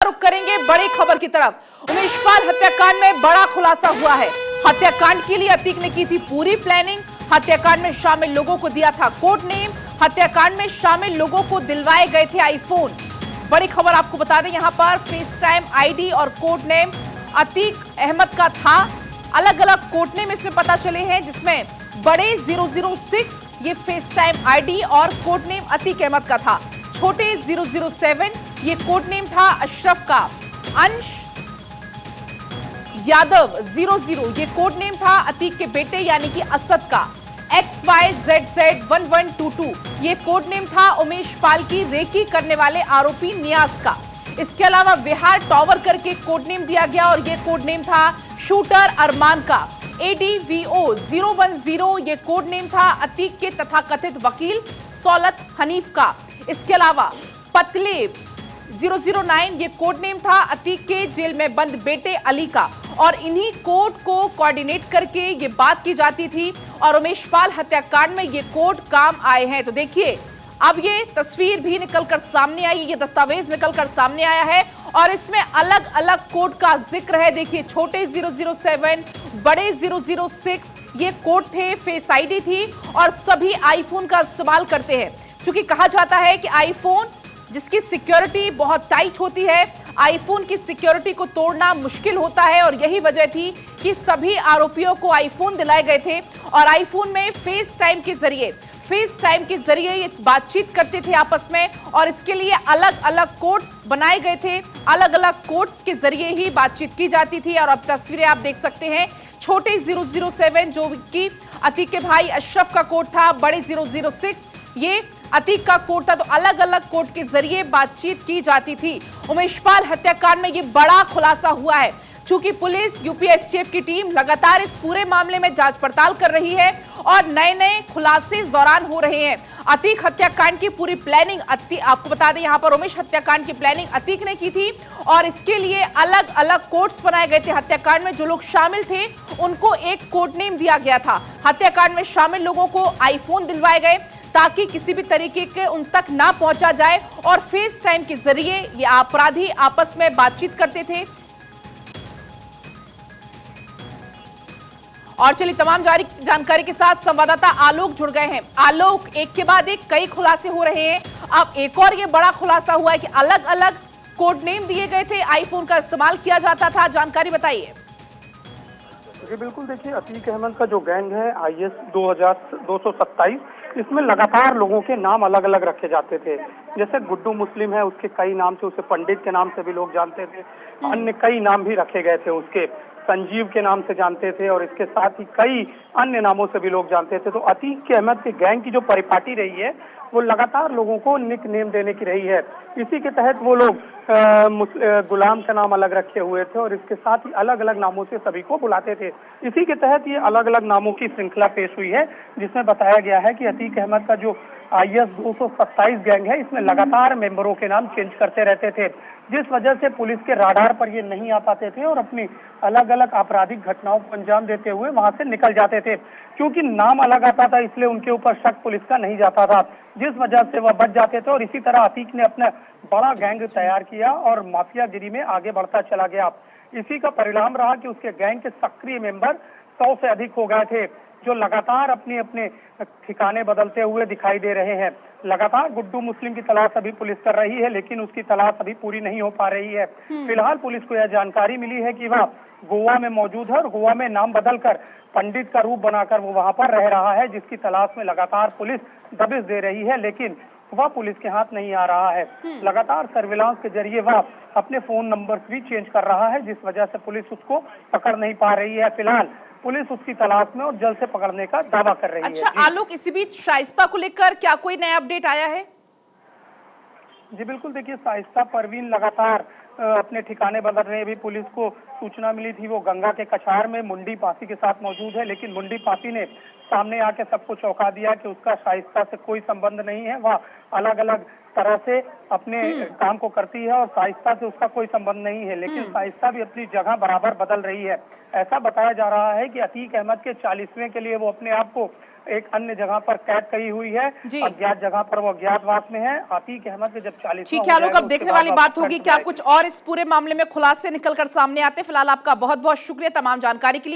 रुख करेंगे बड़ी खबर की तरफ। उमेशपाल हत्याकांड में बड़ा खुलासा हुआ है। हत्याकांड के लिए अतीक ने की थी पूरी प्लानिंग। हत्याकांड में शामिल लोगों को दिया था कोड नेम। हत्याकांड में शामिल लोगों को दिलवाए गए थे आईफोन। बड़ी खबर आपको बता दें, यहां पर फेस टाइम आईडी और कोड नेम अतीक अहमद का था। अलग अलग कोड नेम इसमें पता चले हैं, जिसमें बड़े 006 ये फेस टाइम आईडी और कोड नेम अतीक अहमद का था। छोटे 007 ये कोड नेम था अशरफ का। अंश यादव 00 ये कोड नेम था अतीक के बेटे यानी कि असद का। XYZZ 1122 ये कोड नेम था उमेश पाल की रेकी करने वाले आरोपी नियाज का। इसके अलावा विहार टॉवर करके कोड नेम दिया गया और ये कोड नेम था शूटर अरमान का। ADVO 010 ये कोड नेम था अतीक के तथाकथित वकील सौलत हनीफ का। इसके अलावा पतले 009 ये कोड नेम था अतीक के जेल में बंद बेटे अली का। और इन्हीं कोड को कोऑर्डिनेट करके ये बात की जाती थी और उमेशपाल हत्याकांड में ये कोड काम आए हैं। तो देखिए, अब ये तस्वीर भी निकलकर सामने आई, ये दस्तावेज निकलकर सामने आया है और इसमें अलग अलग कोड का जिक्र है। देखिए, छोटे 007, बड़े 006 ये कोड थे, फेस आईडी थी और सभी आईफोन का इस्तेमाल करते हैं। क्योंकि कहा जाता है कि आईफोन जिसकी सिक्योरिटी बहुत टाइट होती है, आईफोन की सिक्योरिटी को तोड़ना मुश्किल होता है और यही वजह थी कि सभी आरोपियों को आईफोन दिलाए गए थे और आईफोन में फेस टाइम के जरिए ये बातचीत करते थे आपस में और इसके लिए अलग अलग कोड्स बनाए गए थे। अलग अलग कोड्स के जरिए ही बातचीत की जाती थी और अब तस्वीरें आप देख सकते हैं। छोटे 007 जो कि अतीक के भाई अशरफ का कोड था, बड़े 006 ये अतीक का कोड था। तो अलग अलग कोड के जरिए बातचीत की जाती थी। उमेशपाल हत्याकांड में ये बड़ा खुलासा हुआ है। चूंकि पुलिस यूपीएसटीएफ की टीम लगातार इस पूरे मामले में जांच पड़ताल कर रही है और नए नए खुलासे इस दौरान हो रहे हैं। अतीक हत्याकांड की पूरी प्लानिंग आपको बता दें, यहां पर उमेश हत्याकांड की प्लानिंग अतीक ने की थी और इसके लिए अलग अलग कोड्स बनाए गए थे। हत्याकांड में जो लोग शामिल थे उनको एक कोड नेम दिया गया था। हत्याकांड में शामिल लोगों को आईफोन दिलवाए गए ताकि किसी भी तरीके के उन तक ना पहुंचा जाए और फेस टाइम के जरिए ये अपराधी आपस में बातचीत करते थे। और चलिए, तमाम जानकारी के साथ संवाददाता आलोक जुड़ गए हैं। आलोक, एक के बाद एक कई खुलासे हो रहे हैं। अब एक और ये बड़ा खुलासा हुआ है कि अलग अलग कोड नेम दिए गए थे, आईफोन का इस्तेमाल किया जाता था। जानकारी बताइए। जी बिल्कुल, देखिए, अतीक अहमद का जो गैंग है IS 2227, इसमें लगातार लोगों के नाम अलग अलग रखे जाते थे। जैसे गुड्डू मुस्लिम है, उसके कई नाम थे, उसे पंडित के नाम से भी लोग जानते थे। अन्य कई नाम भी रखे गए थे, उसके संजीव के नाम से जानते थे और इसके साथ ही कई अन्य नामों से भी लोग जानते थे। तो अतीक अहमद के गैंग की जो परिपाटी रही है वो लगातार लोगों को निक नेम देने की रही है। इसी के तहत वो लोग गुलाम का नाम अलग रखे हुए थे और इसके साथ ही अलग अलग नामों से सभी को बुलाते थे। इसी के तहत ये अलग अलग नामों की श्रृंखला पेश हुई है, जिसमें बताया गया है कि अतीक अहमद का जो IS 227 गैंग है, इसमें लगातार मेंबरों के नाम चेंज करते रहते थे, जिस वजह से पुलिस के राडार पर ये नहीं आ पाते थे और अपनी अलग अलग आपराधिक घटनाओं को अंजाम देते हुए वहां से निकल जाते थे। क्योंकि नाम अलग आता था, इसलिए उनके ऊपर शक पुलिस का नहीं जाता था, जिस वजह से वह बच जाते थे। और इसी तरह अतीक ने अपना बड़ा गैंग तैयार किया और माफियागिरी में आगे बढ़ता चला गया। इसी का परिणाम रहा कि उसके गैंग के सक्रिय मेंबर 100 से अधिक हो गए थे, जो लगातार अपने अपने ठिकाने बदलते हुए दिखाई दे रहे हैं। लगातार गुड्डू मुस्लिम की तलाश अभी पुलिस कर रही है, लेकिन उसकी तलाश अभी पूरी नहीं हो पा रही है। फिलहाल पुलिस को यह जानकारी मिली है कि वह गोवा में मौजूद है और गोवा में नाम बदलकर पंडित का रूप बनाकर वो वहां पर रह रहा है, जिसकी तलाश में लगातार पुलिस दबिश दे रही है, लेकिन वह पुलिस के हाथ नहीं आ रहा है। लगातार सर्विलांस के जरिए वह अपने फोन नंबर्स भी चेंज कर रहा है, जिस वजह से पुलिस उसको पकड़ नहीं पा रही है। फिलहाल पुलिस उसकी तलाश में और जल्द से पकड़ने का दावा कर रही है। अच्छा आलोक, इसी बीच शाइस्ता को लेकर क्या कोई नया अपडेट आया है? जी बिल्कुल, देखिए, शाइस्ता परवीन लगातार अपने ठिकाने बदल रहे हैं। भी पुलिस को सूचना मिली थी वो गंगा के कछार में मुंडी पासी के साथ मौजूद है, लेकिन मुंडी पासी ने सामने आके सबको चौंका दिया कि उसका शाइस्ता से कोई संबंध नहीं है। वह अलग अलग तरह से अपने काम को करती है और शाइस्ता से उसका कोई संबंध नहीं है, लेकिन शाइस्ता भी अपनी जगह बराबर बदल रही है। ऐसा बताया जा रहा है कि अतीक अहमद के 40वें के लिए वो अपने आप को एक अन्य जगह पर कैद करी हुई है, जी। अज्ञात जगह पर वो अज्ञातवास में है। अतीक अहमद के जब 40 ठीक है आलोक, अब देखने वाली बात होगी क्या कुछ और इस पूरे मामले में खुलासे निकलकर सामने आते। फिलहाल आपका बहुत बहुत शुक्रिया तमाम जानकारी के लिए।